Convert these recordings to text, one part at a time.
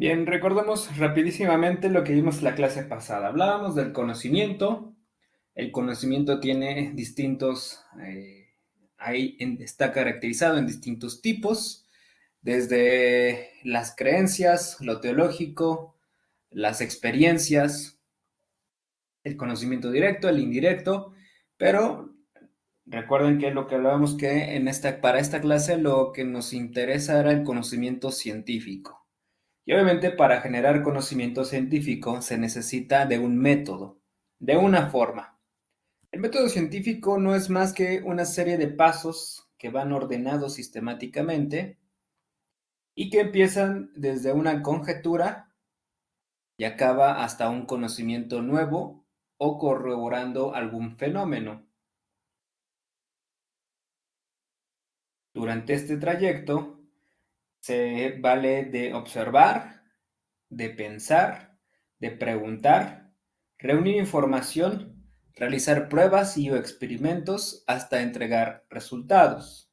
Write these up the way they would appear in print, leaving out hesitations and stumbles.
Bien, recordemos rapidísimamente lo que vimos la clase pasada. Hablábamos del conocimiento. El conocimiento tiene distintos, está caracterizado en distintos tipos, desde las creencias, lo teológico, las experiencias, el conocimiento directo, el indirecto, pero recuerden que lo que hablábamos que para esta clase lo que nos interesa era el conocimiento científico. Y obviamente para generar conocimiento científico se necesita de un método, de una forma. El método científico no es más que una serie de pasos que van ordenados sistemáticamente y que empiezan desde una conjetura y acaba hasta un conocimiento nuevo o corroborando algún fenómeno. Durante este trayecto se vale de observar, de pensar, de preguntar, reunir información, realizar pruebas y o experimentos hasta entregar resultados.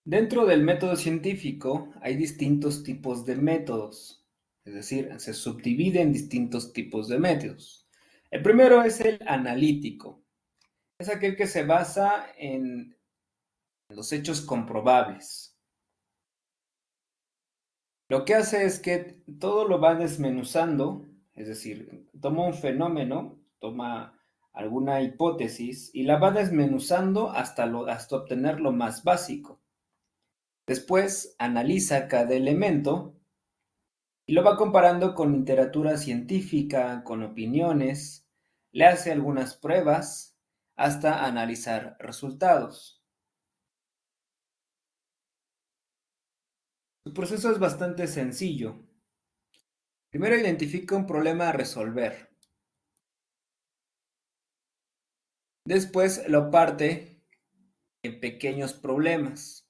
Dentro del método científico hay distintos tipos de métodos, es decir, se subdivide en distintos tipos de métodos. El primero es el analítico, es aquel que se basa en los hechos comprobables. Lo que hace es que todo lo va desmenuzando, es decir, toma un fenómeno, toma alguna hipótesis y la va desmenuzando hasta obtener lo más básico. Después analiza cada elemento y lo va comparando con literatura científica, con opiniones, le hace algunas pruebas hasta analizar resultados. El proceso es bastante sencillo. Primero identifica un problema a resolver. Después lo parte en pequeños problemas.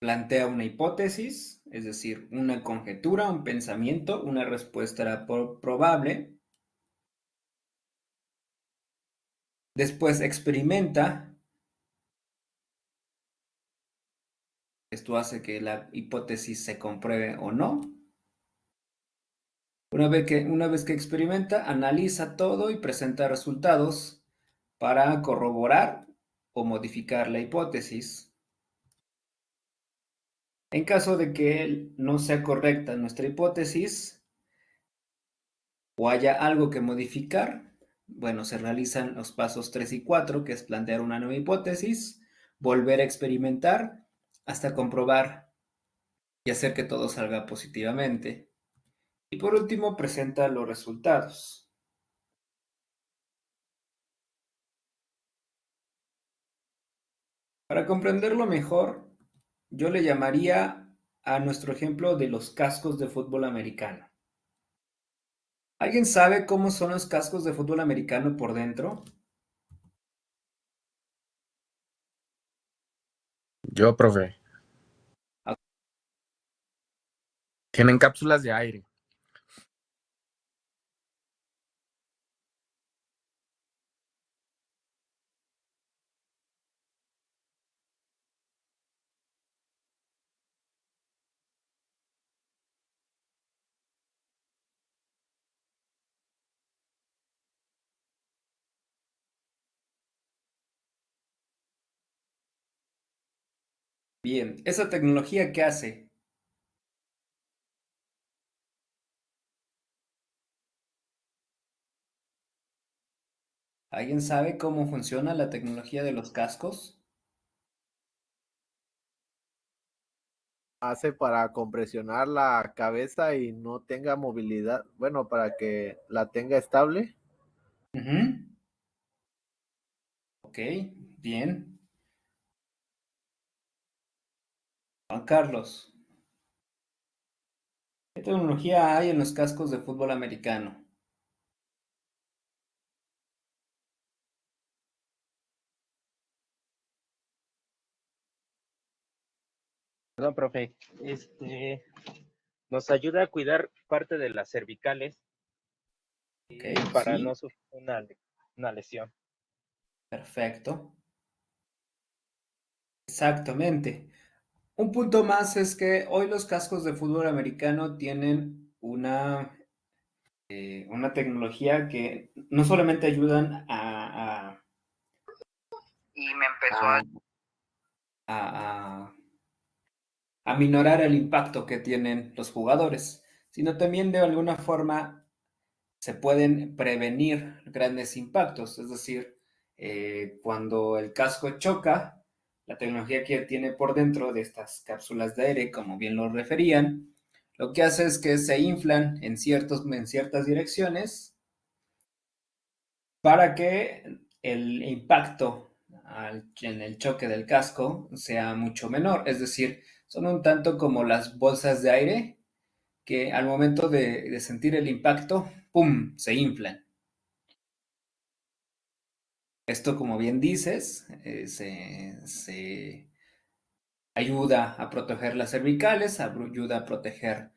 Plantea una hipótesis, es decir, una conjetura, un pensamiento, una respuesta probable. Después experimenta. Esto hace que la hipótesis se compruebe o no. Una vez que experimenta, analiza todo y presenta resultados para corroborar o modificar la hipótesis. En caso de que no sea correcta nuestra hipótesis o haya algo que modificar, bueno, se realizan los pasos 3 y 4, que es plantear una nueva hipótesis, volver a experimentar hasta comprobar y hacer que todo salga positivamente. Y por último, presenta los resultados. Para comprenderlo mejor, yo le llamaría a nuestro ejemplo de los cascos de fútbol americano. ¿Alguien sabe cómo son los cascos de fútbol americano por dentro? Yo, profe. Tienen cápsulas de aire. Bien, ¿esa tecnología qué hace? ¿Alguien sabe cómo funciona la tecnología de los cascos? Hace para compresionar la cabeza y no tenga movilidad, bueno, para que la tenga estable. Ujú. Ok, bien. Juan Carlos, ¿qué tecnología hay en los cascos de fútbol americano? Perdón, profe. Nos ayuda a cuidar parte de las cervicales Ok, para sí. no sufrir una. una lesión. Perfecto. Exactamente. Un punto más es que hoy los cascos de fútbol americano tienen una tecnología que no solamente ayudan Y me empezó a, a, a minorar el impacto que tienen los jugadores, sino también de alguna forma se pueden prevenir grandes impactos. Es decir, cuando el casco choca, la tecnología que tiene por dentro de estas cápsulas de aire, como bien lo referían, lo que hace es que se inflan en ciertas direcciones para que el impacto en el choque del casco sea mucho menor. Es decir, son un tanto como las bolsas de aire que al momento de sentir el impacto, ¡pum!, se inflan. Esto, como bien dices, se ayuda a proteger las cervicales, ayuda a proteger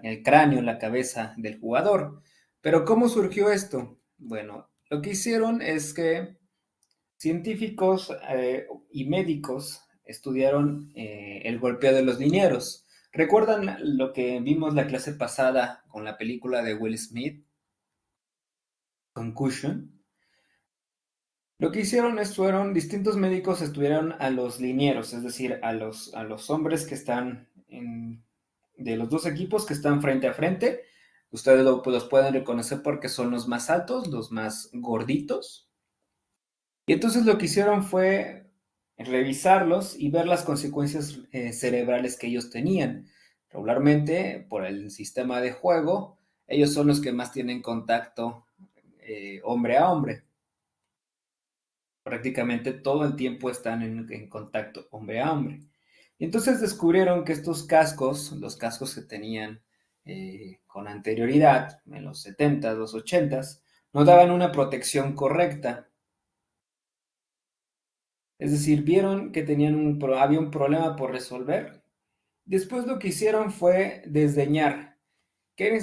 el cráneo, la cabeza del jugador. Pero ¿cómo surgió esto? Bueno, lo que hicieron es que científicos y médicos estudiaron el golpeo de los linieros. ¿Recuerdan lo que vimos la clase pasada con la película de Will Smith, Concussion? Lo que hicieron fueron distintos médicos estudiaron a los linieros, es decir, a los hombres que están de los dos equipos que están frente a frente. Ustedes los pueden reconocer porque son los más altos, los más gorditos. Y entonces lo que hicieron fue revisarlos y ver las consecuencias cerebrales que ellos tenían. Regularmente, por el sistema de juego, ellos son los que más tienen contacto hombre a hombre. Prácticamente todo el tiempo están en contacto hombre a hombre. Y entonces descubrieron que estos cascos, los cascos que tenían con anterioridad, en los 70s, los 80s, no daban una protección correcta. Es decir, vieron que había un problema por resolver. Después lo que hicieron fue desdeñar. ¿Qué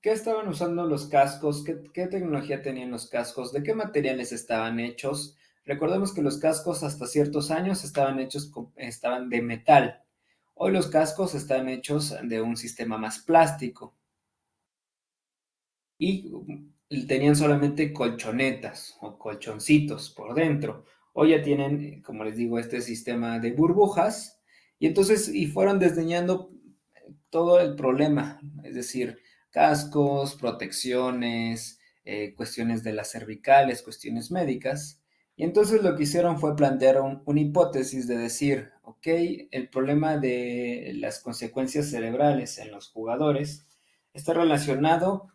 estaban usando los cascos? ¿Qué tecnología tenían los cascos? ¿De qué materiales estaban hechos? Recordemos que los cascos hasta ciertos años estaban de metal. Hoy los cascos están hechos de un sistema más plástico. Y tenían solamente colchonetas o colchoncitos por dentro. Hoy ya tienen, como les digo, este sistema de burbujas. Y fueron desdeñando todo el problema, es decir, cascos, protecciones, cuestiones de las cervicales, cuestiones médicas. Y entonces lo que hicieron fue plantear una hipótesis de decir, ok, el problema de las consecuencias cerebrales en los jugadores está relacionado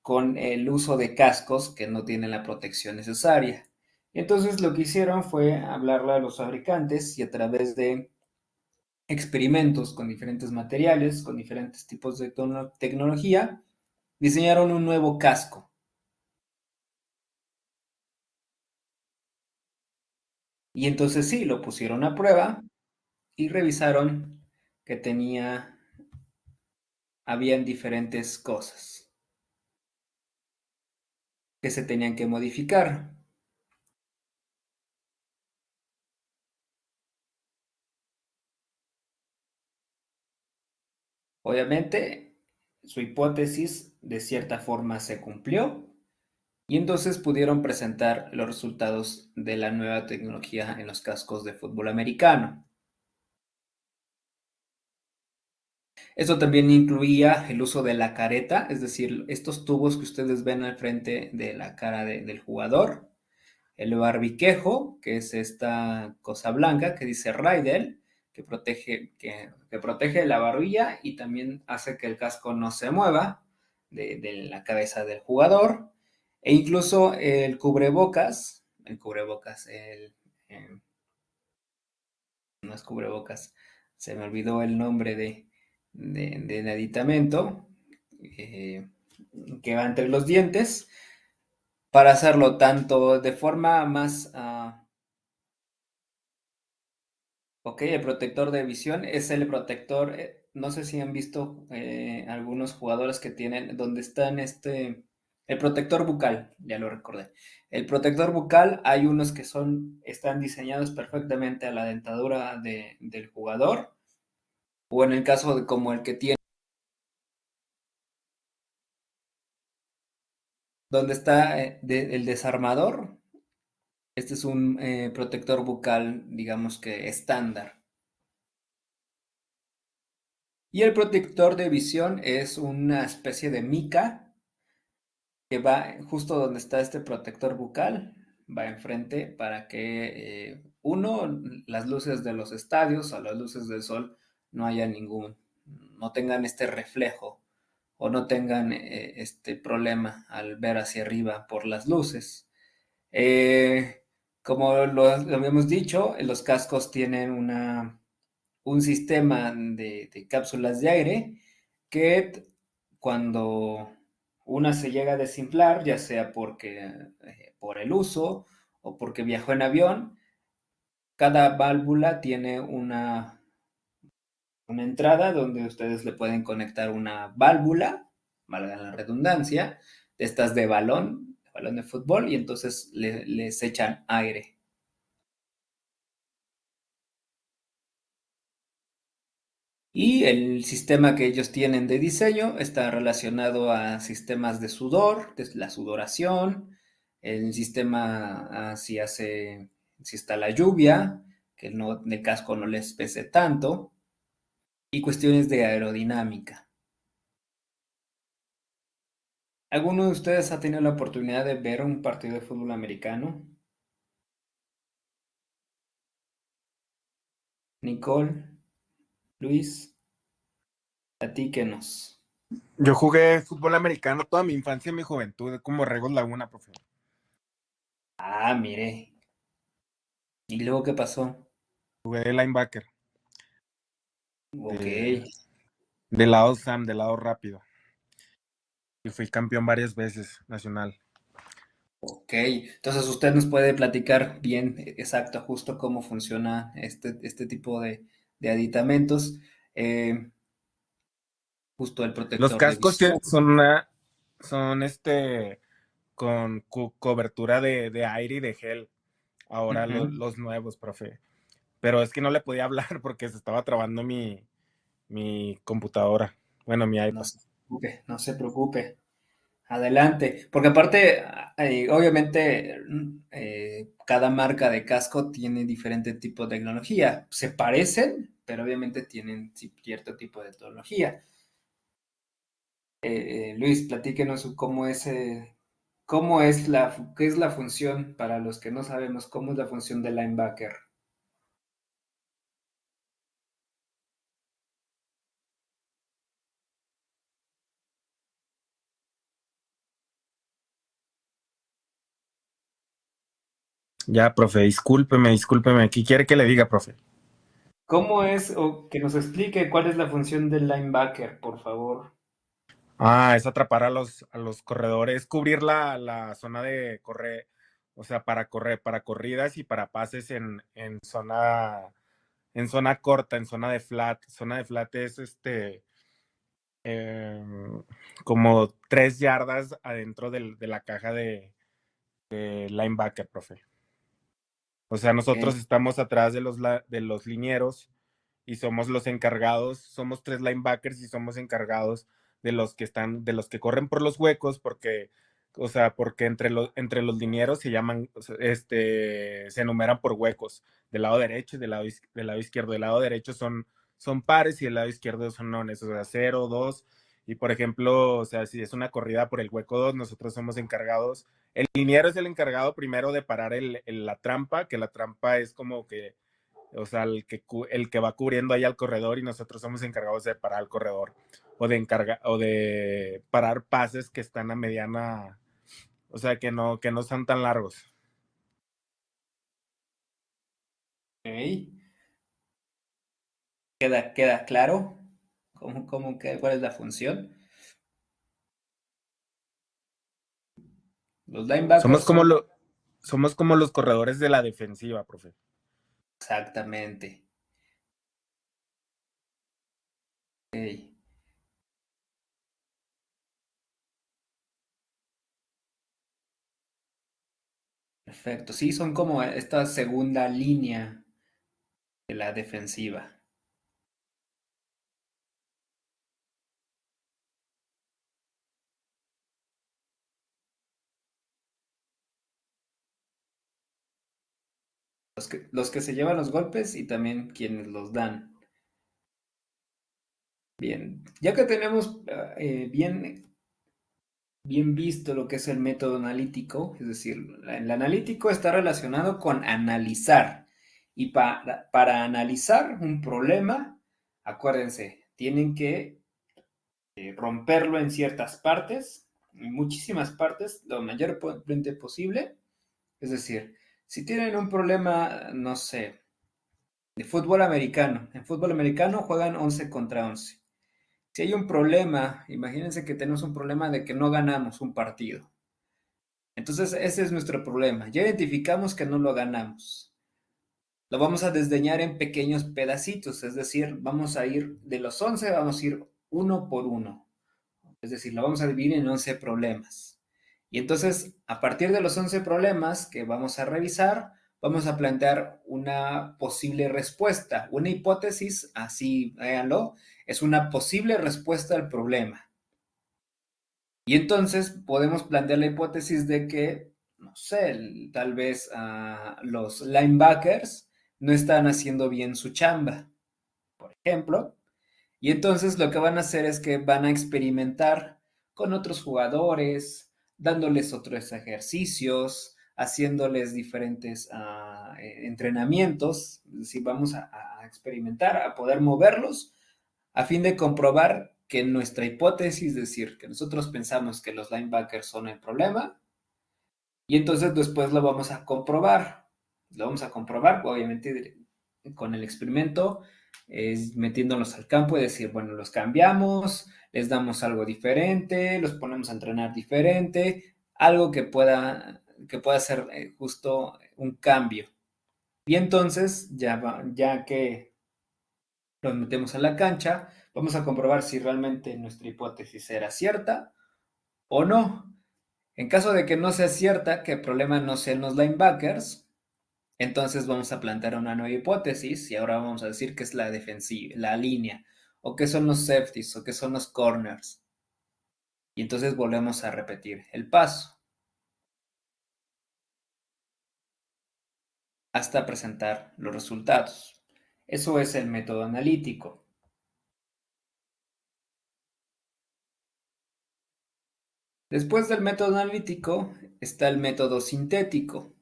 con el uso de cascos que no tienen la protección necesaria. Entonces lo que hicieron fue hablarle a los fabricantes y a través de experimentos con diferentes materiales, con diferentes tipos de tecnología, diseñaron un nuevo casco. Y entonces sí, lo pusieron a prueba y revisaron que habían diferentes cosas que se tenían que modificar. Obviamente, su hipótesis de cierta forma se cumplió y entonces pudieron presentar los resultados de la nueva tecnología en los cascos de fútbol americano. Esto también incluía el uso de la careta, es decir, estos tubos que ustedes ven al frente de la cara del jugador, el barbiquejo, que es esta cosa blanca que dice Rydell, que protege la barbilla y también hace que el casco no se mueva de la cabeza del jugador, e incluso no es cubrebocas, se me olvidó el nombre del aditamento que va entre los dientes para hacerlo tanto de forma más... ok, el protector de visión es el protector, no sé si han visto algunos jugadores que tienen, donde están El protector bucal, ya lo recordé. El protector bucal, hay unos que están diseñados perfectamente a la dentadura del jugador, o en el caso de como el que tiene, donde está el desarmador. Este es un protector bucal, digamos que estándar. Y el protector de visión es una especie de mica que va justo donde está este protector bucal, va enfrente para que, las luces de los estadios o las luces del sol no haya no tengan este reflejo o no tengan este problema al ver hacia arriba por las luces. Eh, Como lo habíamos dicho, los cascos tienen un sistema de cápsulas de aire que cuando una se llega a desinflar, ya sea por el uso o porque viajó en avión, cada válvula tiene una entrada donde ustedes le pueden conectar una válvula, valga la redundancia, de estas de balón de fútbol, y entonces les echan aire. Y el sistema que ellos tienen de diseño está relacionado a sistemas de sudor, de la sudoración, el sistema si está la lluvia, que no, el casco no les pese tanto, y cuestiones de aerodinámica. ¿Alguno de ustedes ha tenido la oportunidad de ver un partido de fútbol americano? Nicole, Luis, platíquenos. Yo jugué fútbol americano toda mi infancia y mi juventud, como Regos Laguna, profe. Ah, mire. ¿Y luego qué pasó? Jugué de linebacker, Ok. de lado Sam, del lado rápido. Y fui campeón varias veces, nacional. Ok, entonces usted nos puede platicar bien, exacto, justo cómo funciona este tipo de aditamentos, eh, justo el Los protector de cascos visión. son con cobertura de aire y de gel. Ahora Ujú. los nuevos, profe. Pero es que no le podía hablar porque se estaba trabando mi computadora. Bueno, mi No iPad. se preocupe, no se preocupe. Adelante, porque aparte, obviamente, cada marca de casco tiene diferente tipo de tecnología. Se parecen, pero obviamente tienen cierto tipo de tecnología. Luis, platíquenos qué es la función, para los que no sabemos, cómo es la función del linebacker. Ya, profe, discúlpeme. ¿Qué quiere que le diga, profe? ¿Cómo es, o que nos explique cuál es la función del linebacker, por favor? Es atrapar a los corredores, cubrir la zona de correr, o sea, para correr, para corridas y para pases en zona corta, en zona de flat. Zona de flat es em, como 3 yardas adentro de la caja de linebacker, profe. O sea, nosotros Ok, estamos atrás de los linieros y somos los encargados, somos 3 linebackers y somos encargados de los que corren por los huecos, porque, o sea, porque entre los linieros se llaman, o sea, se enumeran por huecos, del lado derecho y del lado izquierdo. Del lado derecho son pares y del lado izquierdo son nones, o sea, 0, 2. Y por ejemplo, o sea, si es una corrida por el hueco 2, nosotros somos encargados. El liniero es el encargado primero de parar la trampa, que la trampa es como que, o sea, el que va cubriendo ahí al corredor y nosotros somos encargados de parar al corredor o de parar pases que están a mediana, o sea, que no están tan largos. ok. ¿Queda claro? ¿Cuál es la función? Los linebackers Somos como son lo, somos como los corredores de la defensiva, profe. exactamente. Ok. Perfecto. Sí, son como esta segunda línea de la defensiva. Los que se llevan los golpes y también quienes los dan. Bien, ya que tenemos bien visto lo que es el método analítico, es decir, el analítico está relacionado con analizar. Y para analizar un problema, acuérdense, tienen que romperlo en ciertas partes, en muchísimas partes, lo mayormente posible. Es decir, si tienen un problema, no sé, de fútbol americano, en fútbol americano juegan 11 contra 11. Si hay un problema, imagínense que tenemos un problema de que no ganamos un partido. Entonces, ese es nuestro problema. Ya identificamos que no lo ganamos. Lo vamos a desdeñar en pequeños pedacitos, es decir, vamos a ir de los 11, vamos a ir uno por uno. Es decir, lo vamos a dividir en 11 problemas. Y entonces, a partir de los 11 problemas que vamos a revisar, vamos a plantear una posible respuesta. Una hipótesis, así véanlo, es una posible respuesta al problema. Y entonces podemos plantear la hipótesis de que, no sé, tal vez los linebackers no están haciendo bien su chamba, por ejemplo. Y entonces lo que van a hacer es que van a experimentar con otros jugadores, dándoles otros ejercicios, haciéndoles diferentes entrenamientos. Es decir, vamos a experimentar, a poder moverlos a fin de comprobar que nuestra hipótesis, es decir, que nosotros pensamos que los linebackers son el problema, y entonces después lo vamos a comprobar. Lo vamos a comprobar, obviamente, con el experimento, metiéndonos al campo y decir, bueno, los cambiamos, les damos algo diferente, los ponemos a entrenar diferente, algo que pueda ser justo un cambio. Y entonces, ya que los metemos a la cancha, vamos a comprobar si realmente nuestra hipótesis era cierta o no. En caso de que no sea cierta, que el problema no sean los linebackers, entonces vamos a plantear una nueva hipótesis y ahora vamos a decir que es la defensiva, la línea, o que son los safeties, o que son los corners. Y entonces volvemos a repetir el paso hasta presentar los resultados. Eso es el método analítico. Después del método analítico está el método sintético.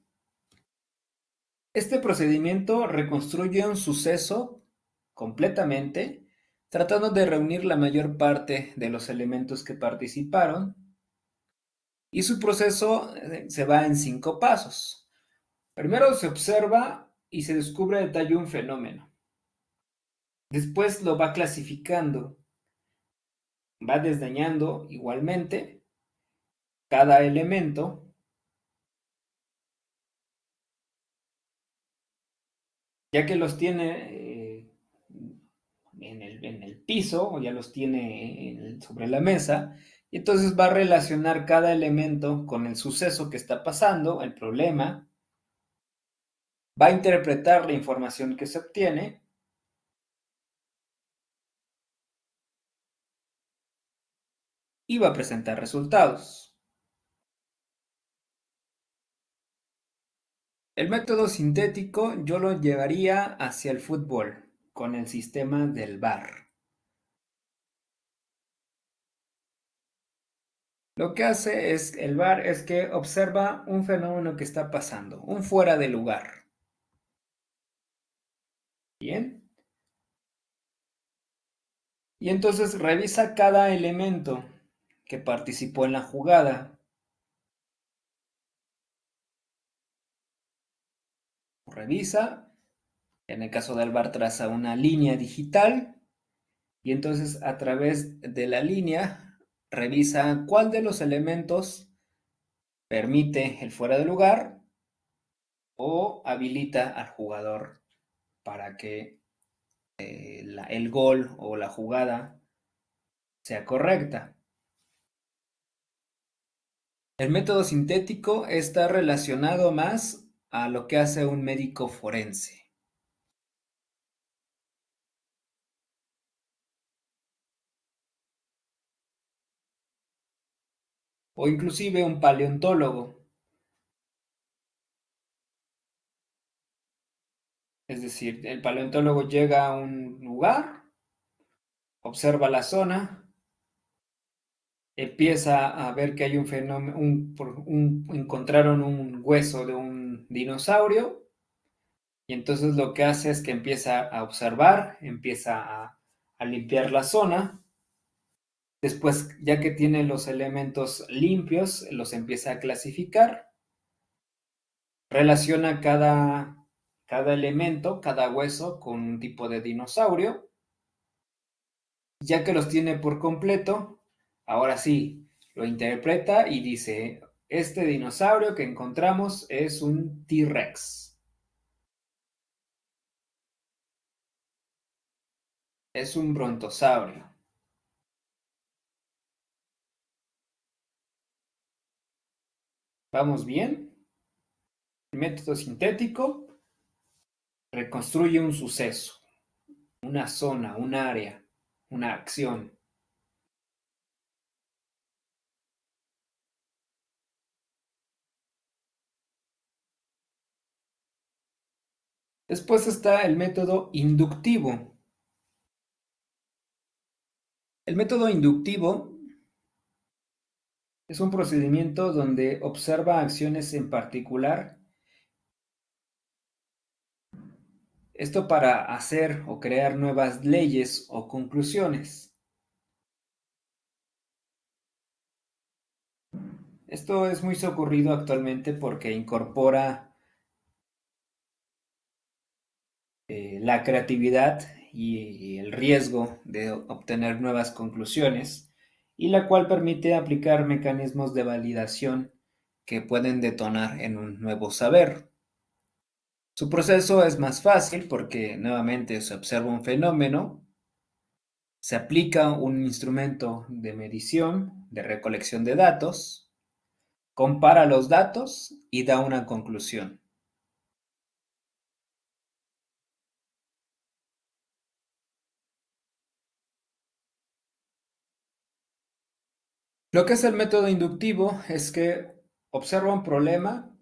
Este procedimiento reconstruye un suceso completamente, tratando de reunir la mayor parte de los elementos que participaron, y su proceso se va en 5 pasos. Primero se observa y se descubre a detalle un fenómeno. Después lo va clasificando, va desdeñando igualmente cada elemento, ya que los tiene en el piso o ya los tiene sobre la mesa, y entonces va a relacionar cada elemento con el suceso que está pasando, el problema, va a interpretar la información que se obtiene y va a presentar resultados. El método sintético yo lo llevaría hacia el fútbol con el sistema del VAR. Lo que hace el VAR es que observa un fenómeno que está pasando, un fuera de lugar. Bien. Y entonces revisa cada elemento que participó en la jugada. Revisa, en el caso del VAR traza una línea digital y entonces a través de la línea revisa cuál de los elementos permite el fuera de lugar o habilita al jugador para que el gol o la jugada sea correcta. El método sintético está relacionado más a lo que hace un médico forense. O inclusive un paleontólogo. Es decir, el paleontólogo llega a un lugar, observa la zona, empieza a ver que hay un fenómeno, encontraron un hueso de un dinosaurio y entonces lo que hace es que empieza a observar, empieza a limpiar la zona. Después, ya que tiene los elementos limpios, los empieza a clasificar, relaciona cada elemento, cada hueso con un tipo de dinosaurio. Ya que los tiene por completo, ahora sí, lo interpreta y dice, este dinosaurio que encontramos es un T-Rex. Es un brontosaurio. ¿Vamos bien? El método sintético reconstruye un suceso, una zona, un área, una acción. Después está el método inductivo. El método inductivo es un procedimiento donde observa acciones en particular. Esto para hacer o crear nuevas leyes o conclusiones. Esto es muy socorrido actualmente porque incorpora la creatividad y el riesgo de obtener nuevas conclusiones, y la cual permite aplicar mecanismos de validación que pueden detonar en un nuevo saber. Su proceso es más fácil porque nuevamente se observa un fenómeno, se aplica un instrumento de medición, de recolección de datos, compara los datos y da una conclusión. Lo que es el método inductivo es que observa un problema,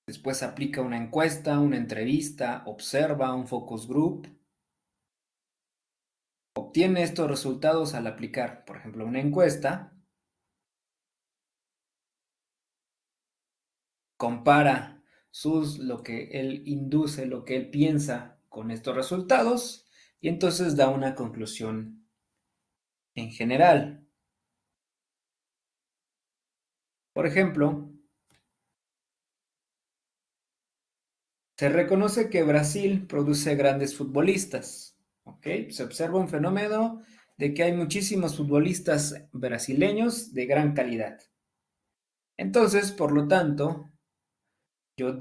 después aplica una encuesta, una entrevista, observa un focus group, obtiene estos resultados al aplicar, por ejemplo, una encuesta, compara lo que él induce, lo que él piensa con estos resultados y entonces da una conclusión en general. Por ejemplo, se reconoce que Brasil produce grandes futbolistas, ¿ok? Se observa un fenómeno de que hay muchísimos futbolistas brasileños de gran calidad. Entonces, por lo tanto, yo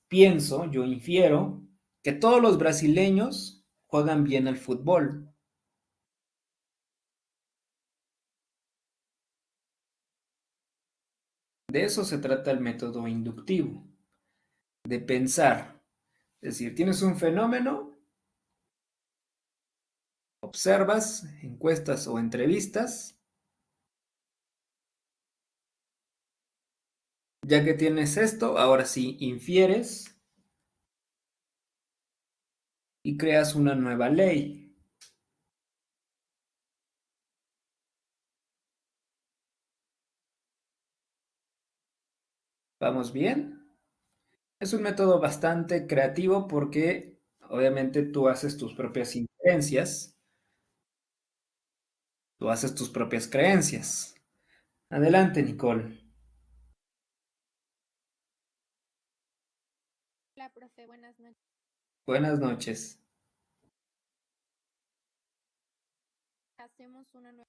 pienso, yo infiero que todos los brasileños juegan bien al fútbol. De eso se trata el método inductivo, de pensar. Es decir, tienes un fenómeno, observas encuestas o entrevistas. Ya que tienes esto, ahora sí infieres y creas una nueva ley. ¿Vamos bien? Es un método bastante creativo porque obviamente tú haces tus propias inferencias, tú haces tus propias creencias. Adelante, Nicole. Hola, profe, buenas noches. Buenas noches. Hacemos una nueva.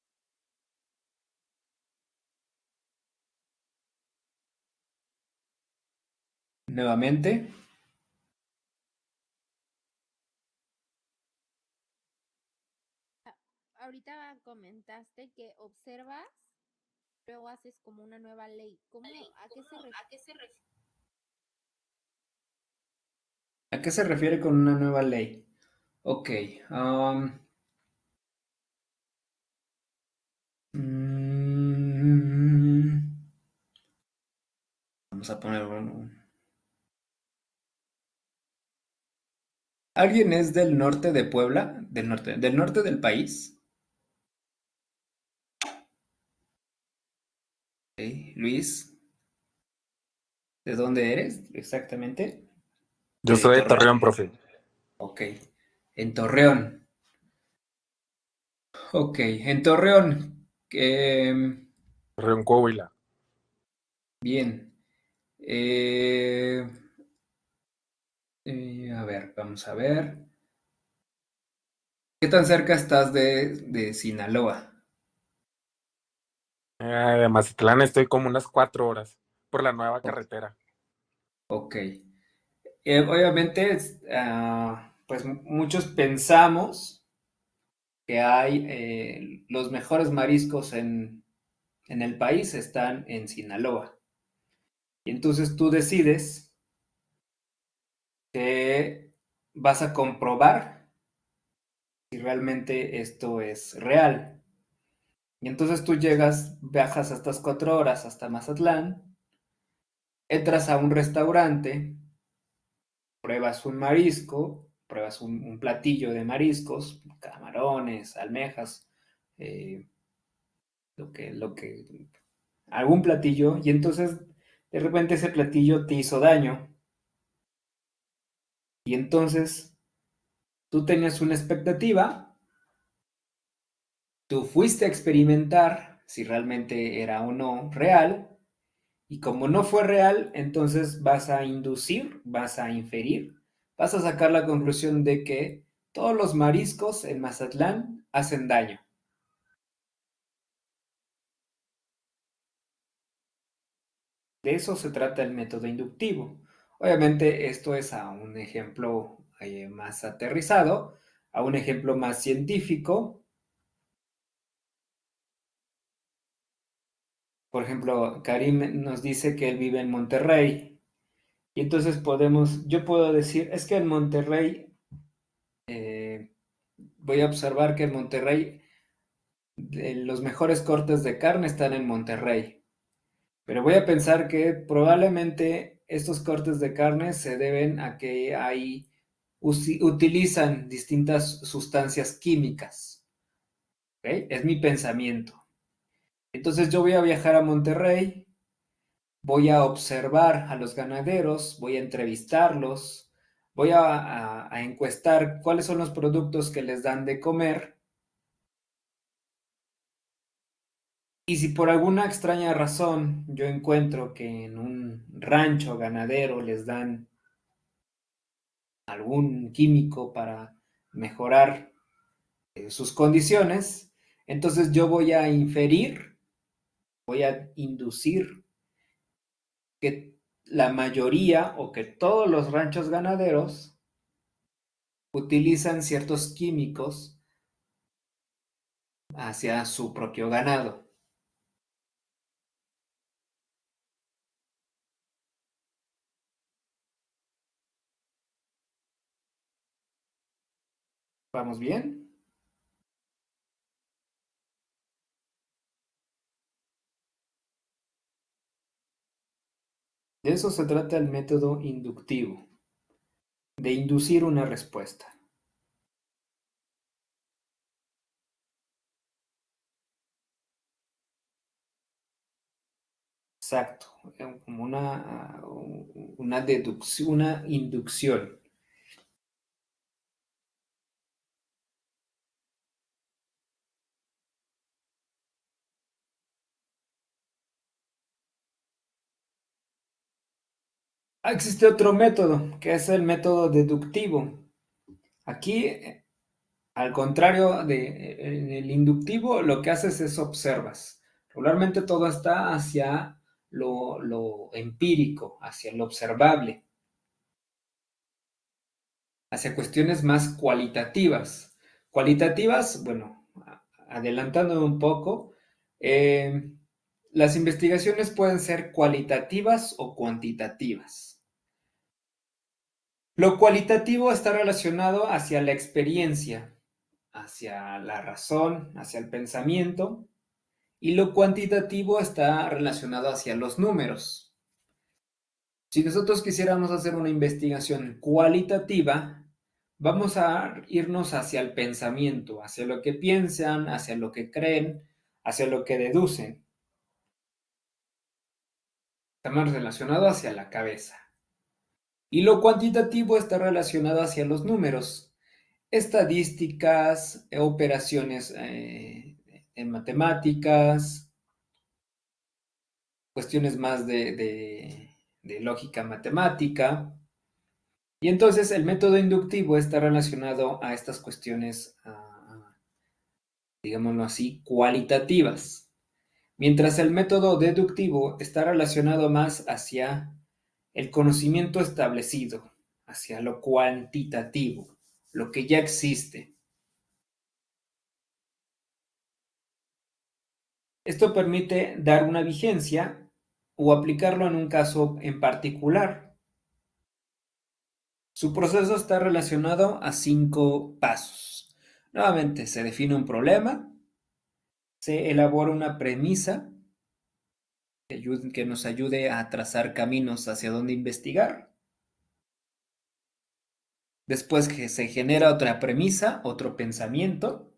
Nuevamente. ahorita comentaste que observas, luego haces como una nueva ley. ¿A qué se refiere? ¿A qué se refiere con una nueva ley? Ok. Vamos a poner uno. ¿Alguien es del norte de Puebla? Del norte del país. Ok, Luis, ¿de dónde eres exactamente? Yo soy de Torreón, profe. Ok, en Torreón. Ok, en Torreón. Torreón, Coahuila. Bien. A ver, vamos a ver. ¿Qué tan cerca estás de Sinaloa? De Mazatlán estoy como unas 4 horas por la nueva carretera. Ok. Obviamente, pues muchos pensamos que hay los mejores mariscos en el país están en Sinaloa. Y entonces tú decides que vas a comprobar si realmente esto es real. Y entonces tú llegas, viajas estas 4 horas hasta Mazatlán, entras a un restaurante, pruebas un marisco, pruebas un platillo de mariscos, camarones, almejas, eh, algún platillo, y entonces de repente ese platillo te hizo daño, y entonces tú tenías una expectativa, tú fuiste a experimentar si realmente era o no real, y como no fue real, entonces vas a inducir, vas a inferir, vas a sacar la conclusión de que todos los mariscos en Mazatlán hacen daño. De eso se trata el método inductivo. Obviamente esto es a un ejemplo más aterrizado, a un ejemplo más científico. Por ejemplo, Karim nos dice que él vive en Monterrey. Y entonces yo puedo decir, es que en Monterrey, voy a observar que en Monterrey los mejores cortes de carne están en Monterrey. Pero voy a pensar que probablemente estos cortes de carne se deben a que utilizan distintas sustancias químicas. ¿Ok? Es mi pensamiento. Entonces yo voy a viajar a Monterrey, voy a observar a los ganaderos, voy a entrevistarlos, voy a encuestar cuáles son los productos que les dan de comer. Y si por alguna extraña razón yo encuentro que en un rancho ganadero les dan algún químico para mejorar sus condiciones, entonces yo voy a inferir, voy a inducir que la mayoría o que todos los ranchos ganaderos utilizan ciertos químicos hacia su propio ganado. ¿Vamos bien? De eso se trata el método inductivo, de inducir una respuesta. Exacto, como una deducción, una inducción. Existe otro método, que es el método deductivo. Aquí, al contrario en el inductivo, lo que haces es observas. Regularmente todo está hacia lo empírico, hacia lo observable, hacia cuestiones más cualitativas. Cualitativas, bueno, adelantándome un poco, las investigaciones pueden ser cualitativas o cuantitativas. Lo cualitativo está relacionado hacia la experiencia, hacia la razón, hacia el pensamiento, y lo cuantitativo está relacionado hacia los números. Si nosotros quisiéramos hacer una investigación cualitativa, vamos a irnos hacia el pensamiento, hacia lo que piensan, hacia lo que creen, hacia lo que deducen. Está más relacionado hacia la cabeza. Y lo cuantitativo está relacionado hacia los números, estadísticas, operaciones en matemáticas, cuestiones más de lógica matemática. Y entonces el método inductivo está relacionado a estas cuestiones, digámoslo así, cualitativas. Mientras el método deductivo está relacionado más hacia el conocimiento establecido, hacia lo cuantitativo, lo que ya existe. Esto permite dar una vigencia o aplicarlo en un caso en particular. Su proceso está relacionado a 5 pasos. Nuevamente, se define un problema, se elabora una premisa que nos ayude a trazar caminos hacia dónde investigar. Después que se genera otra premisa, otro pensamiento,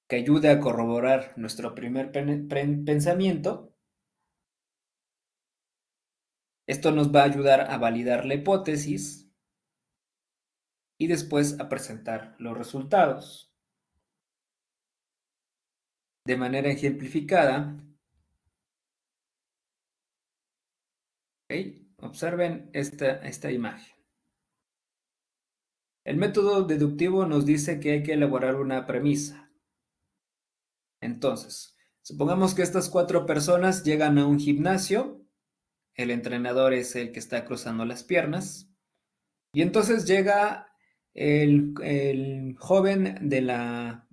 que ayude a corroborar nuestro primer pensamiento. Esto nos va a ayudar a validar la hipótesis y después a presentar los resultados. De manera ejemplificada, ¿okay? Observen esta imagen. El método deductivo nos dice que hay que elaborar una premisa. Entonces, supongamos que estas 4 personas llegan a un gimnasio, el entrenador es el que está cruzando las piernas, y entonces llega el joven de la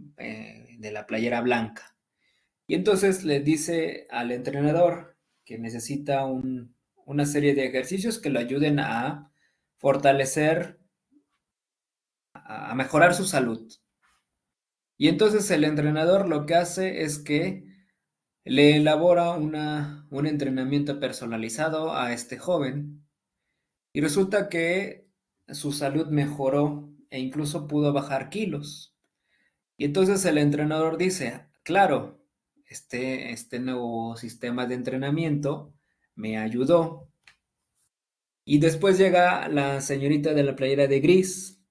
playera blanca. Y entonces le dice al entrenador que necesita una serie de ejercicios que lo ayuden a fortalecer, a mejorar su salud. Y entonces el entrenador lo que hace es que le elabora un entrenamiento personalizado a este joven. Y resulta que su salud mejoró e incluso pudo bajar kilos. Y entonces el entrenador dice, claro, este nuevo sistema de entrenamiento me ayudó. Y después llega la señorita de la playera de gris.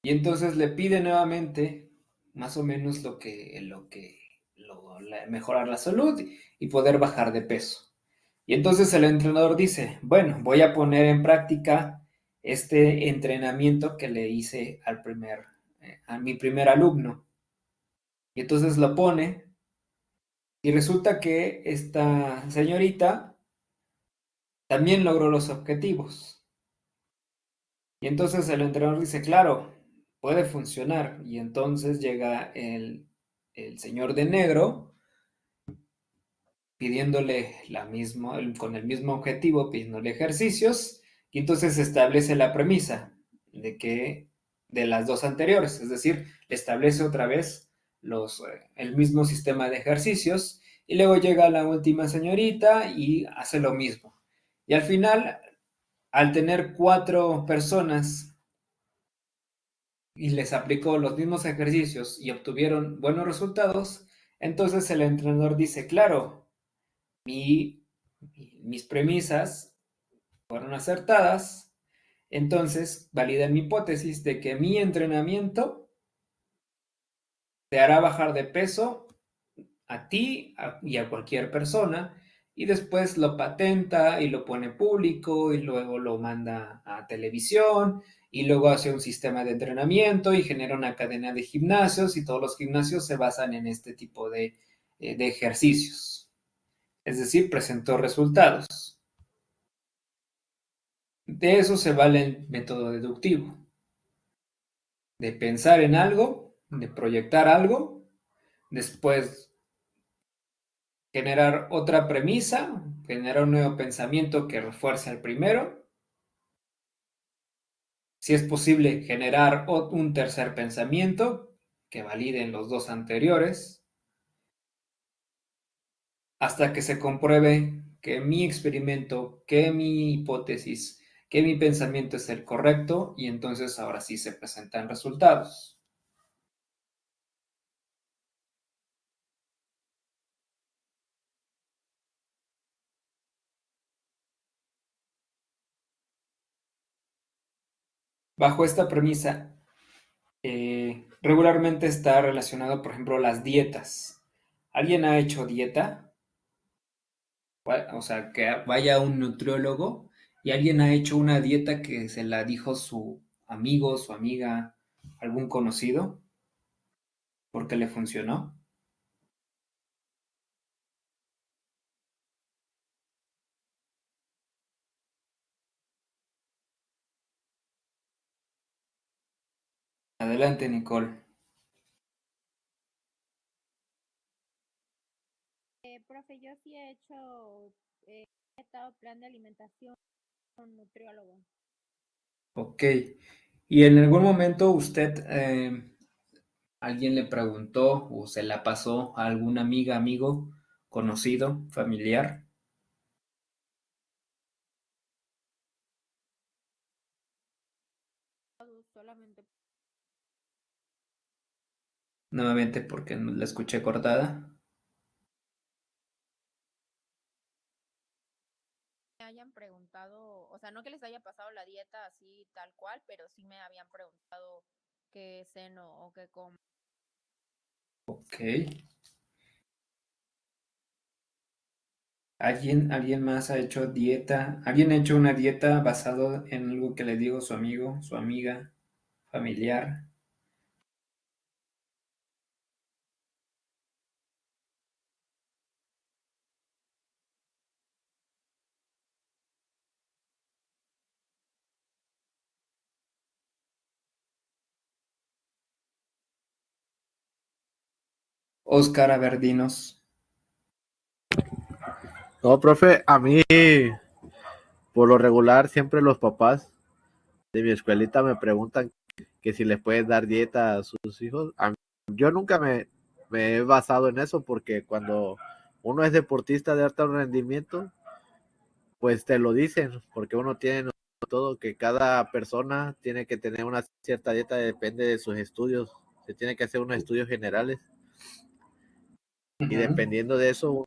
Y entonces le pide nuevamente más o menos mejorar la salud y poder bajar de peso. Y entonces el entrenador dice, bueno, voy a poner en práctica este entrenamiento que le hice a mi primer alumno. Y entonces lo pone y resulta que esta señorita también logró los objetivos. Y entonces el entrenador dice, claro, puede funcionar. Y entonces llega el señor de negro pidiéndole con el mismo objetivo, pidiéndole ejercicios, y entonces se establece la premisa de las 2 anteriores, es decir, le establece otra vez el mismo sistema de ejercicios, y luego llega la última señorita y hace lo mismo. Y al final, al tener 4 personas y les aplicó los mismos ejercicios y obtuvieron buenos resultados, entonces el entrenador dice, claro, mis premisas fueron acertadas, entonces valida mi hipótesis de que mi entrenamiento te hará bajar de peso a ti y a cualquier persona, y después lo patenta y lo pone público y luego lo manda a televisión y luego hace un sistema de entrenamiento y genera una cadena de gimnasios y todos los gimnasios se basan en este tipo de ejercicios. Es decir, presentó resultados. De eso se vale el método deductivo. De pensar en algo, de proyectar algo, después generar otra premisa, generar un nuevo pensamiento que refuerce al primero. Si es posible, generar un tercer pensamiento que validen los dos anteriores, hasta que se compruebe que mi experimento, que mi hipótesis, que mi pensamiento es el correcto, y entonces ahora sí se presentan resultados. Bajo esta premisa, regularmente está relacionado, por ejemplo, las dietas. ¿Alguien ha hecho dieta? O sea, que vaya un nutriólogo y alguien ha hecho una dieta que se la dijo su amigo, su amiga, algún conocido, porque le funcionó. Adelante, Nicole. Profe, yo sí he hecho dieta o plan de alimentación con nutriólogo. Ok. ¿Y en algún momento usted, alguien le preguntó o se la pasó a alguna amiga, amigo, conocido, familiar? Solamente Nuevamente porque no la escuché cortada. me hayan preguntado, o sea, no que les haya pasado la dieta así tal cual, pero sí me habían preguntado qué ceno o qué como. Ok. ¿Alguien más ha hecho dieta? ¿Alguien ha hecho una dieta basado en algo que le digo su amigo, su amiga, familiar? Oscar, a ver, dinos. No, profe, a mí, por lo regular, siempre los papás de mi escuelita me preguntan que si les puedes dar dieta a sus hijos. Yo nunca me he basado en eso porque cuando uno es deportista de alto rendimiento, pues te lo dicen, porque uno tiene todo, que cada persona tiene que tener una cierta dieta, depende de sus estudios, se tiene que hacer unos estudios generales y dependiendo de eso uno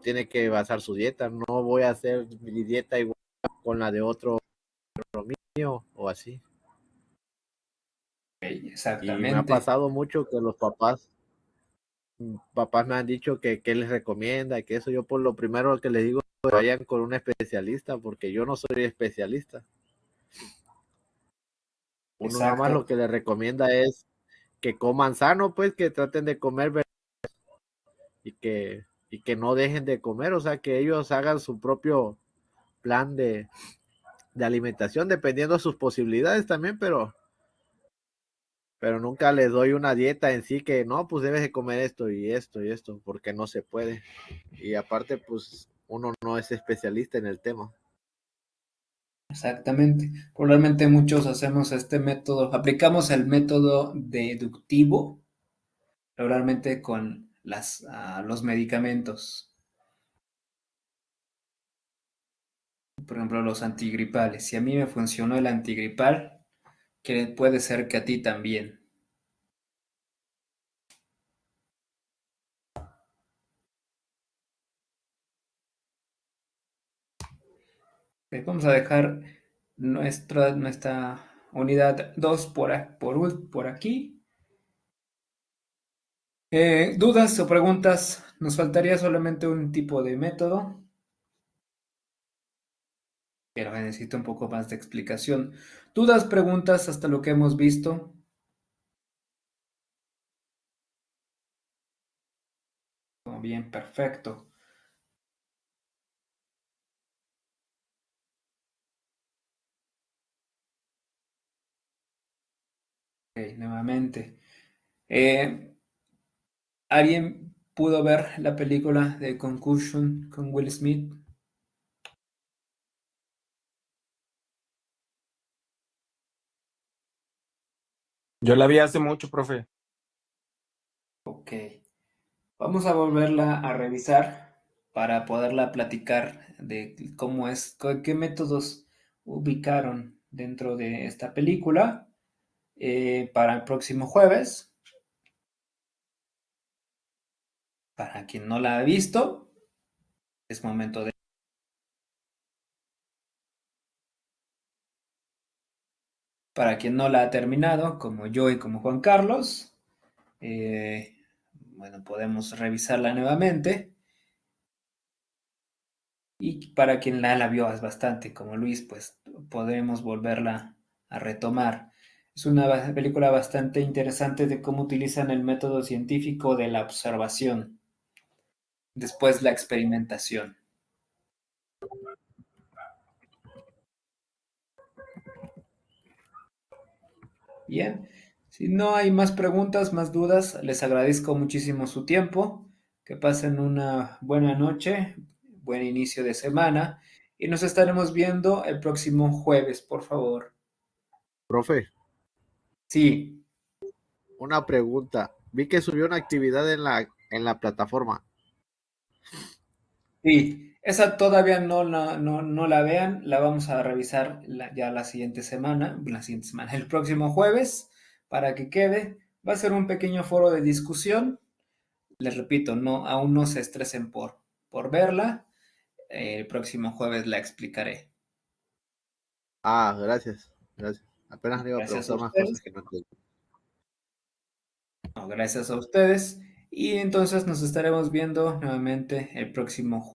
tiene que basar su dieta. No voy a hacer mi dieta igual con la de otro mío o así. Y me ha Exactamente. pasado mucho que los papás me han dicho que les recomienda, que eso yo por lo primero que les digo, vayan con un especialista, porque yo no soy especialista. Uno nada más lo Exacto. que les recomienda es que coman sano, pues que traten de comer y que no dejen de comer, o sea, que ellos hagan su propio plan de alimentación, dependiendo de sus posibilidades también, pero nunca les doy una dieta en sí que no, pues debes de comer esto y esto y esto, porque no se puede. Y aparte, pues uno no es especialista en el tema. Exactamente. Probablemente muchos hacemos este método, aplicamos el método deductivo, regularmente con los medicamentos. Por ejemplo, los antigripales. Si a mí me funcionó el antigripal, que puede ser que a ti también. Vamos a dejar nuestra unidad 2 por aquí. ¿Dudas o preguntas? Nos faltaría solamente un tipo de método, pero necesito un poco más de explicación. ¿Dudas, preguntas hasta lo que hemos visto? Bien, perfecto. Ok, nuevamente. ¿Alguien pudo ver la película de Concussion con Will Smith? Yo la vi hace mucho, profe. Ok. Vamos a volverla a revisar para poderla platicar de cómo es, qué métodos ubicaron dentro de esta película para el próximo jueves. Para quien no la ha visto, es momento de... Para quien no la ha terminado, como yo y como Juan Carlos, eh, bueno, podemos revisarla nuevamente. Y para quien la vio es bastante, como Luis, pues podemos volverla a retomar. Es una película bastante interesante de cómo utilizan el método científico de la observación, después la experimentación. Bien, si no hay más preguntas, más dudas, les agradezco muchísimo su tiempo. Que pasen una buena noche, buen inicio de semana y nos estaremos viendo el próximo jueves, por favor. Profe, Sí, una pregunta. Vi que subió una actividad en la plataforma. sí, esa todavía no la vean, la vamos a revisar ya la siguiente semana, el próximo jueves, para que quede. Va a ser un pequeño foro de discusión. Les repito, no, aún no se estresen por verla. El próximo jueves la explicaré. Ah, gracias. Gracias. Apenas le iba a Gracias a preguntar unas cosas ustedes. que no entiendo. No, gracias a ustedes. Y entonces nos estaremos viendo nuevamente el próximo